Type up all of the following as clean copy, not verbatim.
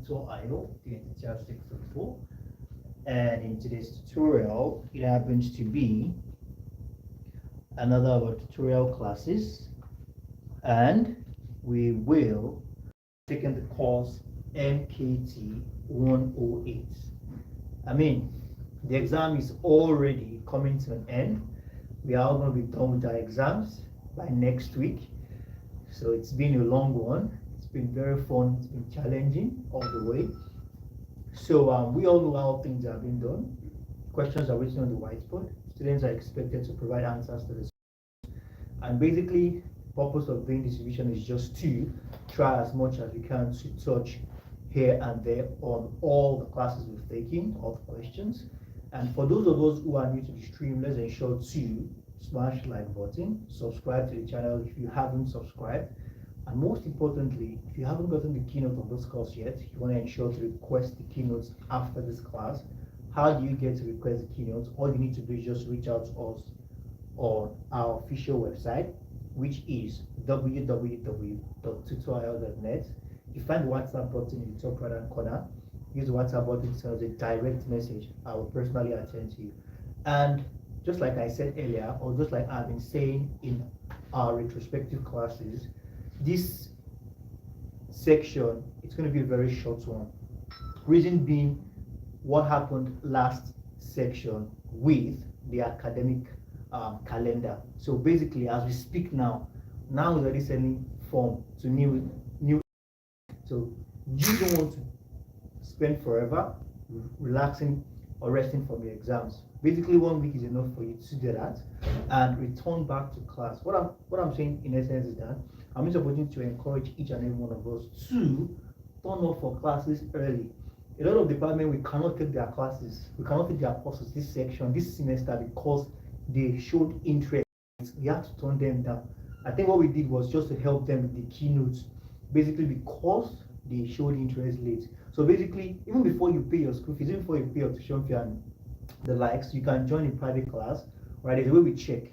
tutor.io, the entity 634. And in today's tutorial, it happens to be another of our tutorial classes, and we will take the course MKT108. I mean, the exam is already coming to an end. We are all going to be done with our exams by next week. So it's been a long one. It's been very fun. It's been challenging all the way. So we all know how things have been done. Questions are written on the whiteboard. Students are expected to provide answers to this. And basically, the purpose of doing this revision is just to try as much as we can to touch here and there on all the classes we've taken, all the questions. And for those of us who are new to the stream, let's ensure to smash the like button, subscribe to the channel if you haven't subscribed, and most importantly, if you haven't gotten the keynote of this course yet, you want to ensure to request the keynotes after this class. How do you get to request the keynotes? All you need to do is just reach out to us on our official website, which is www.tutorial.net. You find the WhatsApp button in the top right hand corner. Use the WhatsApp button to send us a direct message. I will personally attend to you. And just like I said earlier, or just like I've been saying in our retrospective classes, this section, it's going to be a very short one. Reason being, what happened last section with the academic calendar. So basically, as we speak now is already sending form to new. So you don't want to spend forever relaxing or resting from your exams. Basically, 1 week is enough for you to do that and return back to class. What I'm saying in essence is that I'm just opportunity to encourage each and every one of us to turn up for classes early. A lot of departments, we cannot take their classes, we cannot take their courses this semester because they showed interest. We have to turn them down. I think what we did was just to help them with the keynotes, basically because they showed interest late. So basically, even before you pay your school fees, even before you pay your tuition fee and the likes, you can join a private class, right? There's a way we check,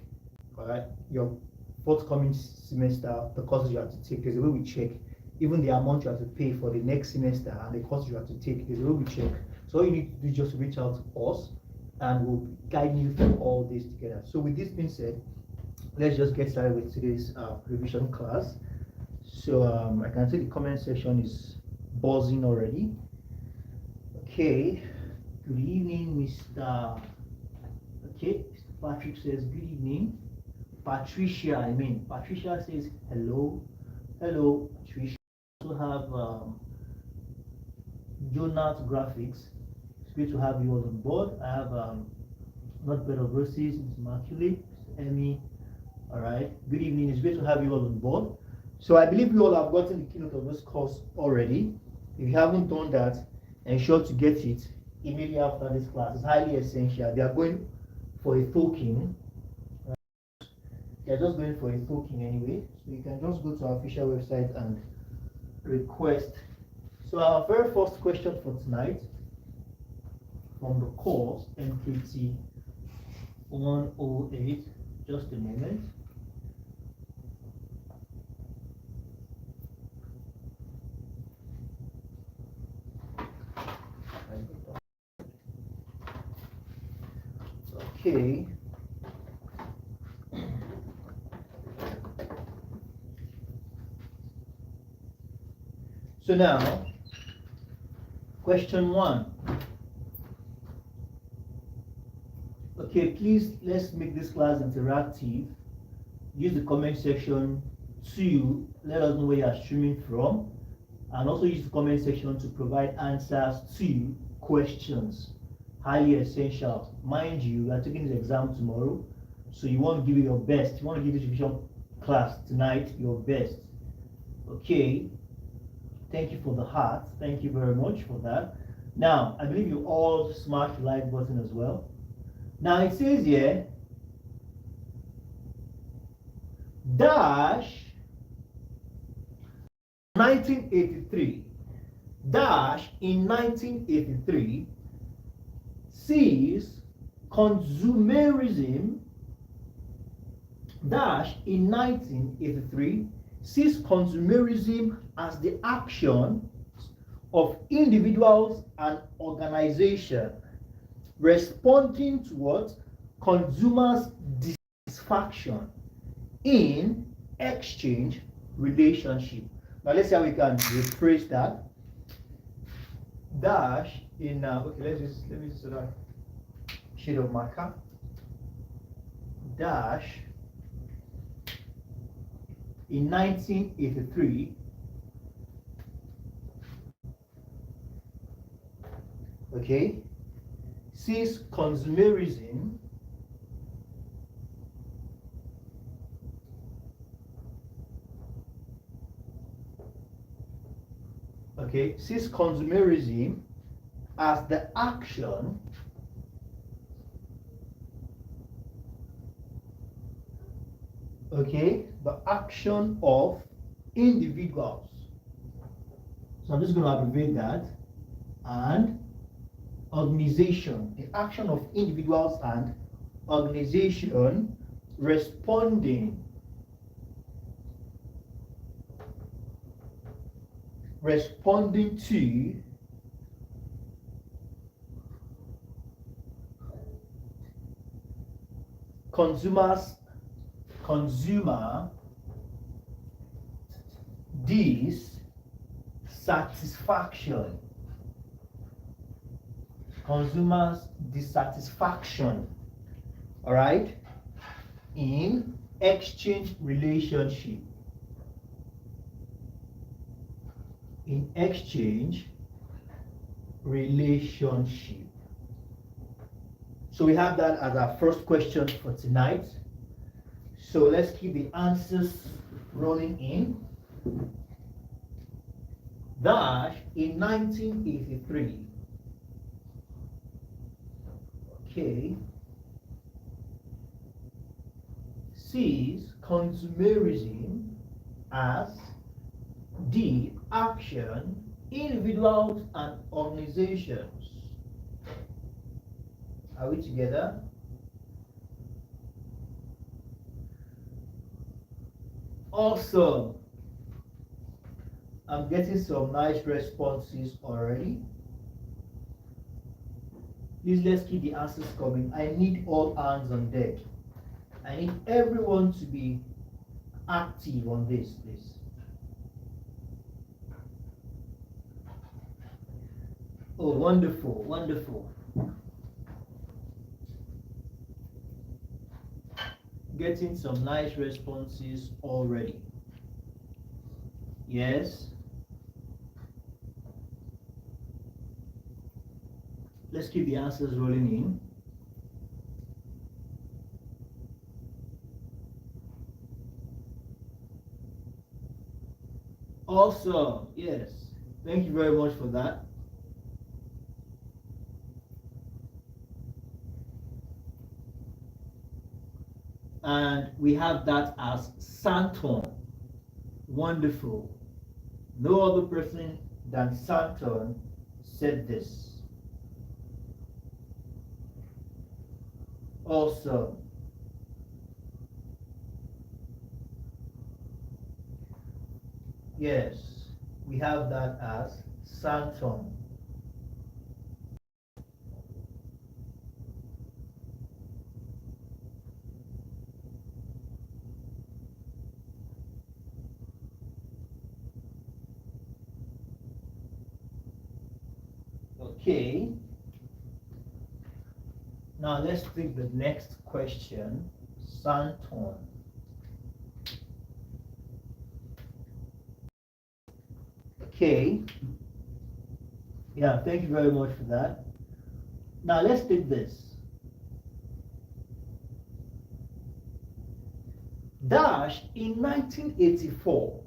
all right, your forthcoming semester, the courses you have to take. There's a way we check even the amount you have to pay for the next semester and the courses you have to take. There's a way we check. So all you need to do is just reach out to us and we'll guide you through all this together. So with this being said, let's just get started with today's revision class. So I can see the comment section is buzzing already. Okay, good evening, Mr. Okay, Patrick says good evening. Patricia says hello. Hello, Patricia. We also have Jonas Graphics. It's great to have you all on board. I have Not Bed of Roses, Ms. Immaculate, Emmy. All right, good evening. It's great to have you all on board. So I believe you all have gotten the keynote of this course already. If you haven't done that, ensure to get it immediately after this class. It's highly essential. They are going for a token. They're just going for a token anyway. So you can just go to our official website and request. So our very first question for tonight from the course MKT 108. Just a moment. Okay. So now, question 1. Okay, please let's make this class interactive. Use the comment section to let us know where you are streaming from, and also use the comment section to provide answers to questions. Highly essential. Mind you, we are taking this exam tomorrow, so you want to give it your best. You want to give this revision class tonight your best. Okay. Thank you for the heart. Thank you very much for that. Now, I believe you all smashed the like button as well. Now it says here, dash 1983, dash in 1983 sees consumerism, dash in 1983 sees consumerism as the action of individuals and organizations responding to what? Consumers' dissatisfaction in exchange relationship. Now let's see how we can rephrase that. Dash in okay, let me just that shade of marker. Dash in 1983 okay, sees consumerism sees consumerism as the action the action of individuals. So I'm just going to abbreviate that. And organization, the action of individuals and organization responding to consumer dissatisfaction. Consumers' dissatisfaction, all right, in exchange relationship. In exchange relationship. So we have that as our first question for tonight. So let's keep the answers rolling in. Dash in 1983. Okay. Sees consumerism as the action individuals and organizations. Are we together? Awesome. I'm getting some nice responses already. Please let's keep the answers coming. I need all hands on deck. I need everyone to be active on this, please. Oh, wonderful, wonderful. Getting some nice responses already. Yes. Let's keep the answers rolling in. Awesome. Yes. Thank you very much for that. And we have that as Santon. Wonderful. No other person than Santon said this. Awesome. Yes, we have that as Santon. Okay. Now let's take the next question. Santon. Okay. Yeah, thank you very much for that. Now let's take this. Dash in 1984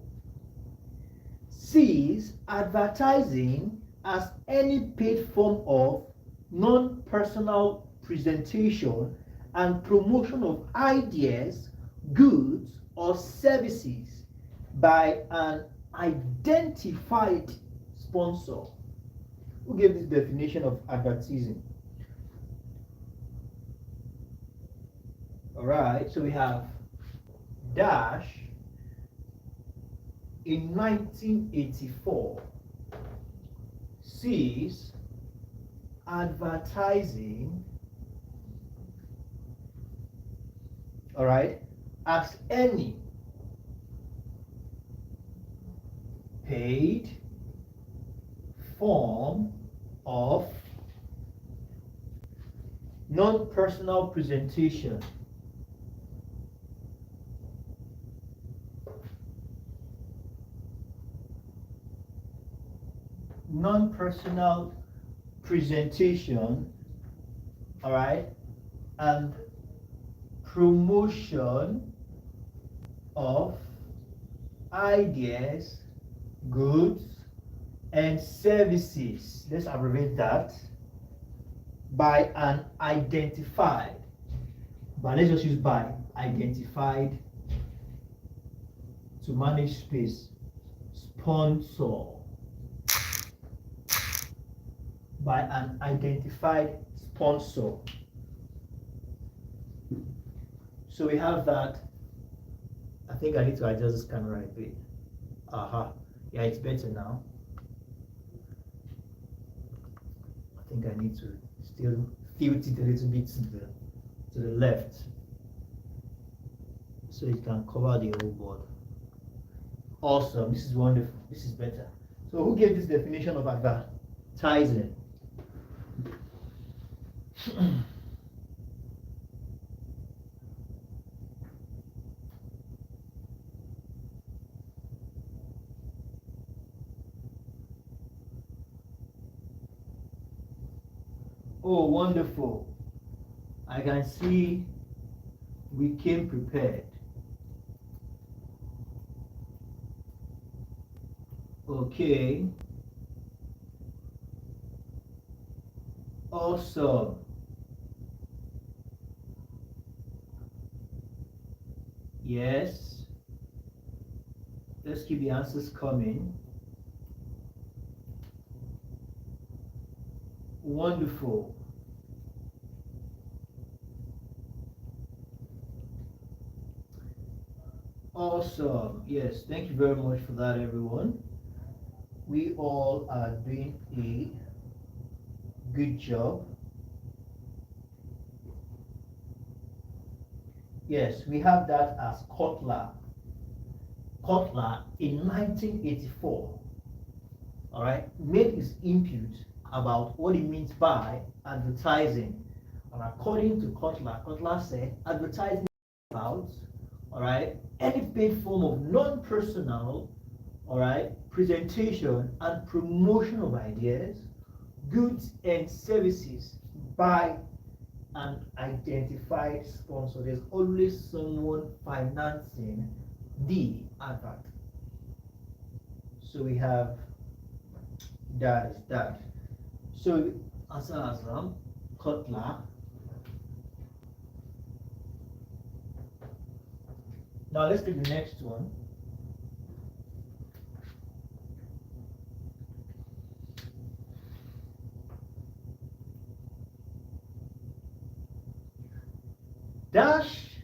sees advertising as any paid form of non-personal presentation and promotion of ideas, goods, or services by an identified sponsor. Who gave this definition of advertising? All right, so we have Dash in 1984 sees advertising, all right, as any paid form of non-personal presentation. Non-personal presentation, all right, and promotion of ideas, goods, and services. Let's abbreviate that by an identified, but let's just use by identified to manage space, sponsor, by an identified sponsor. So we have that. I think I need to adjust this camera a bit. Yeah, it's better now. I think I need to still tilt it a little bit to the left so it can cover the whole board. Awesome, this is wonderful, this is better. So who gave this definition of advertising? Oh, wonderful. I can see we came prepared. Okay. Awesome. Yes. Let's keep the answers coming. Wonderful. Awesome. Yes, thank you very much for that, everyone. We all are doing a good job. Yes, we have that as Kotler. Kotler in 1984, all right, made his input about what it means by advertising. And according to Kotler, Kotler said advertising is about, all right, any paid form of non-personal, all right, presentation and promotion of ideas, goods and services by an identified sponsor. There's always someone financing the advert. So we have that is that. So Azam, Kotler. Now let's take the next one. Dash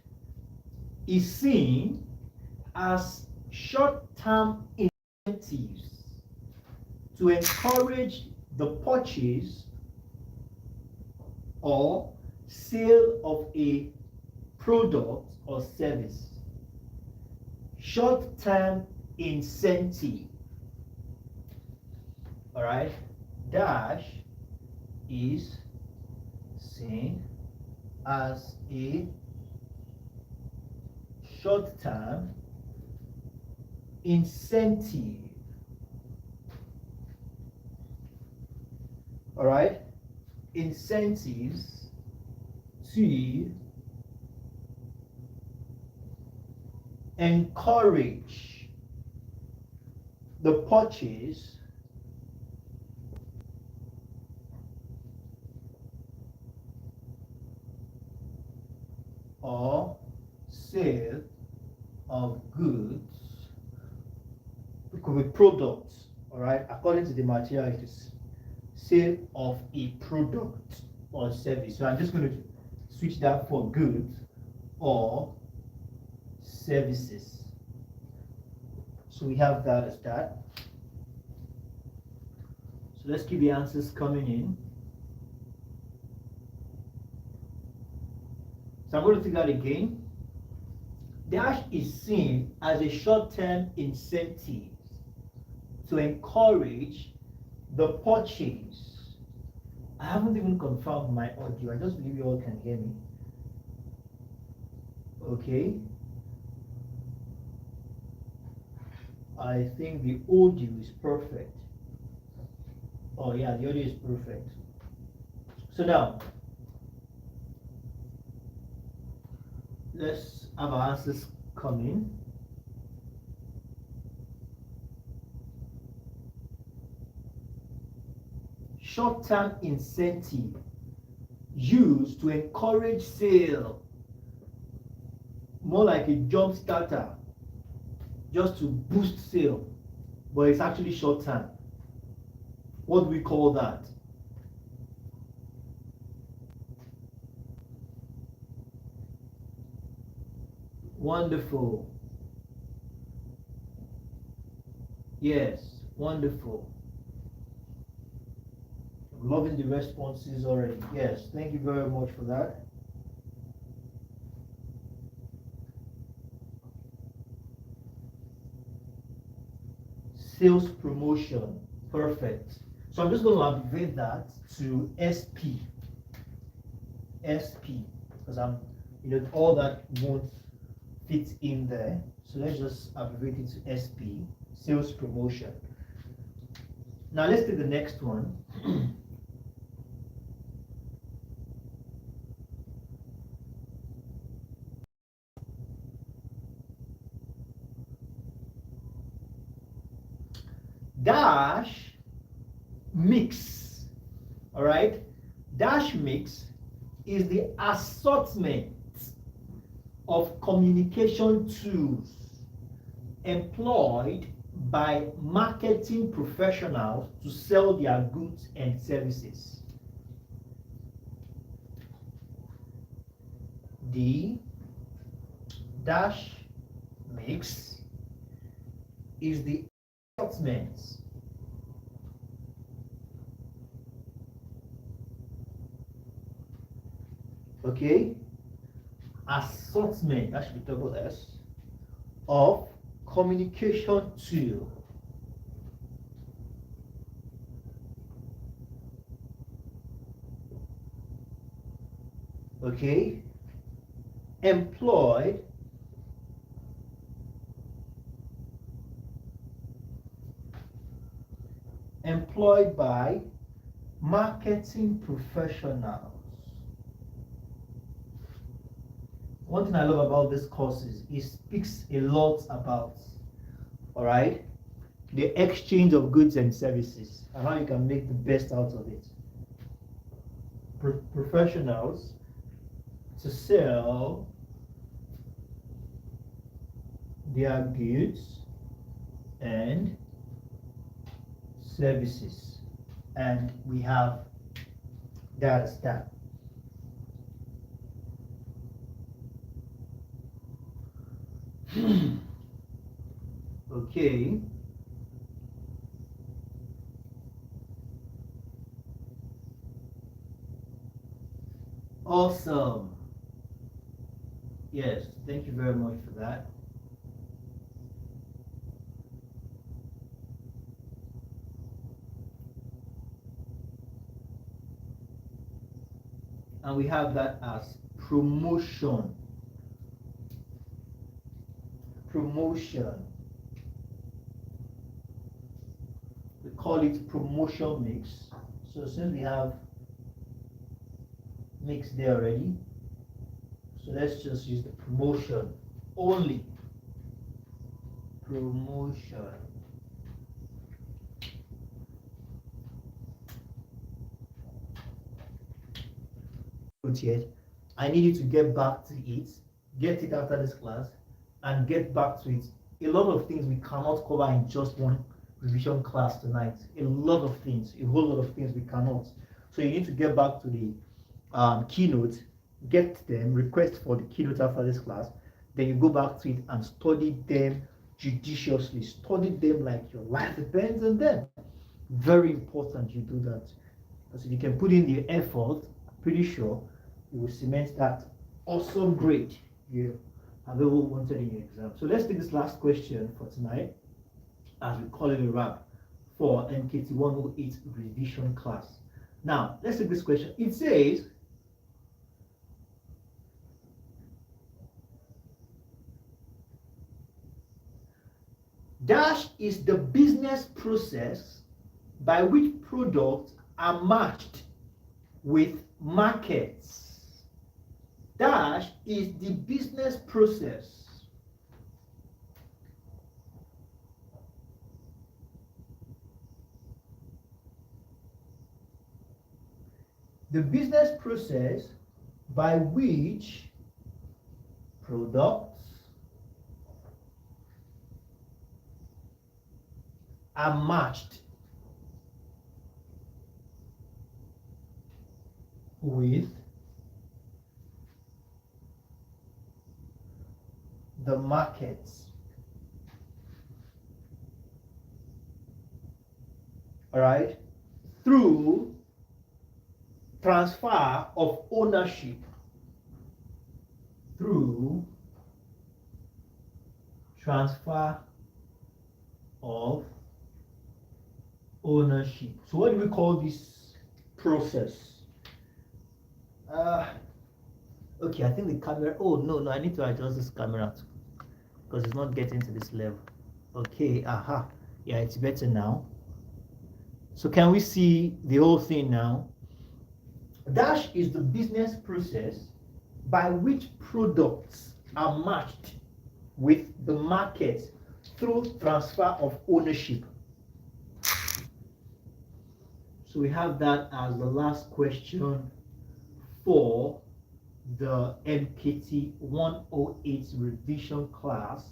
is seen as short-term incentives to encourage the purchase or sale of a product or service. Short-term incentive. All right. Dash is seen as a short-term incentive. All right, incentives to encourage the purchase or sale of goods. It could be products, all right, according to the material it is sale of a product or service. So I'm just going to switch that for goods or services. So we have that as that. So let's keep the answers coming in. So I'm going to take that again. Dash is seen as a short-term incentive to encourage the purchase. I haven't even confirmed my audio. I just believe you all can hear me. Okay. I think the audio is perfect. Oh yeah, the audio is perfect. So now, let's have our answers come in. Short-term incentive used to encourage sale, more like a jump starter, just to boost sale, but it's actually short-term. What do we call that? Wonderful. Yes, wonderful. I'm loving the responses already. Yes, thank you very much for that. Sales promotion, perfect. So I'm just going to abbreviate that to SP. SP, because all that won't fit in there. So let's just abbreviate it to SP, sales promotion. Now let's take the next one. Dash mix, all right? Dash mix is the assortment of communication tools employed by marketing professionals to sell their goods and services. The dash mix is the assortment assortment, that should be double S, of communication tool employed by marketing professionals. One thing I love about this course is it speaks a lot about, all right, the exchange of goods and services and how you can make the best out of it. Professionals to sell their goods and services, and we have data stack. Okay. Awesome. Yes, thank you very much for that. And we have that as promotion. We call it promotion mix. So since we have mix there already, so let's just use the promotion only. Promotion. Yet, I need you to get back to it, get it after this class, and get back to it. A lot of things we cannot cover in just one revision class tonight. A lot of things, a whole lot of things we cannot. So you need to get back to the keynote, get them, request for the keynote after this class, then you go back to it and study them judiciously. Study them like your life depends on them. Very important you do that. Because if you can put in the effort, pretty sure you will cement that awesome grade you have ever wanted in your exam. So let's take this last question for tonight as we call it a wrap for MKT108 revision class. Now, let's take this question. It says, dash is the business process by which products are matched with markets. Dash is the business process by which products are matched with the markets. All right, through transfer of ownership. Through transfer of ownership. So what do we call this process? Okay, I think the camera, oh no, I need to adjust this camera because it's not getting to this level. Okay, yeah, it's better now. So can we see the whole thing now? Dash is the business process by which products are matched with the market through transfer of ownership. So we have that as the last question for the MKT 108 revision class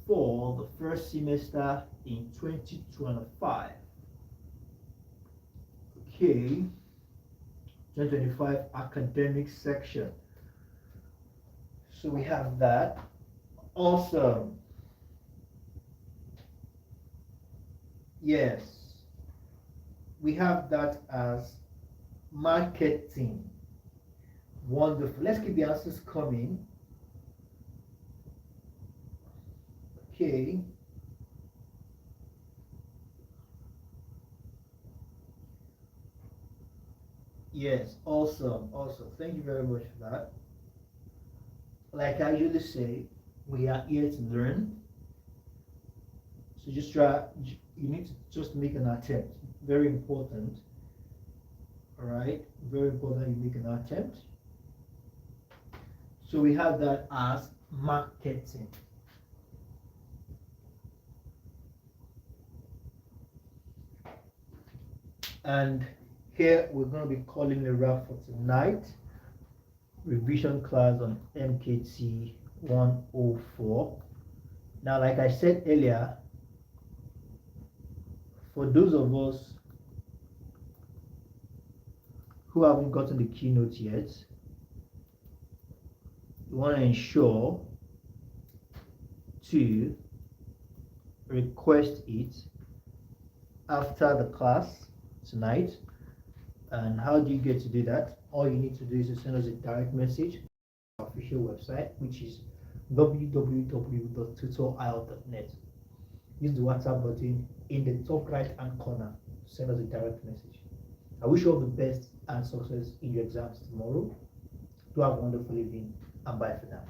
for the first semester in 2025. Okay, 2025 academic section. So we have that. Awesome. Yes, we have that as marketing. Wonderful. Let's keep the answers coming. Okay. Yes, awesome. Thank you very much for that. Like I usually say, we are here to learn. So just try, you need to just make an attempt. Very important. All right, very important you make an attempt. So we have that as marketing. And here we're going to be calling a wrap for tonight. Revision class on MKT 104. Now, like I said earlier, for those of us who haven't gotten the keynote yet, you want to ensure to request it after the class tonight. And how do you get to do that? All you need to do is to send us a direct message on our official website, which is www.tutorio.net. Use the WhatsApp button in the top right hand corner to send us a direct message. I wish you all the best and success in your exams tomorrow. Do have a wonderful evening and bye for now.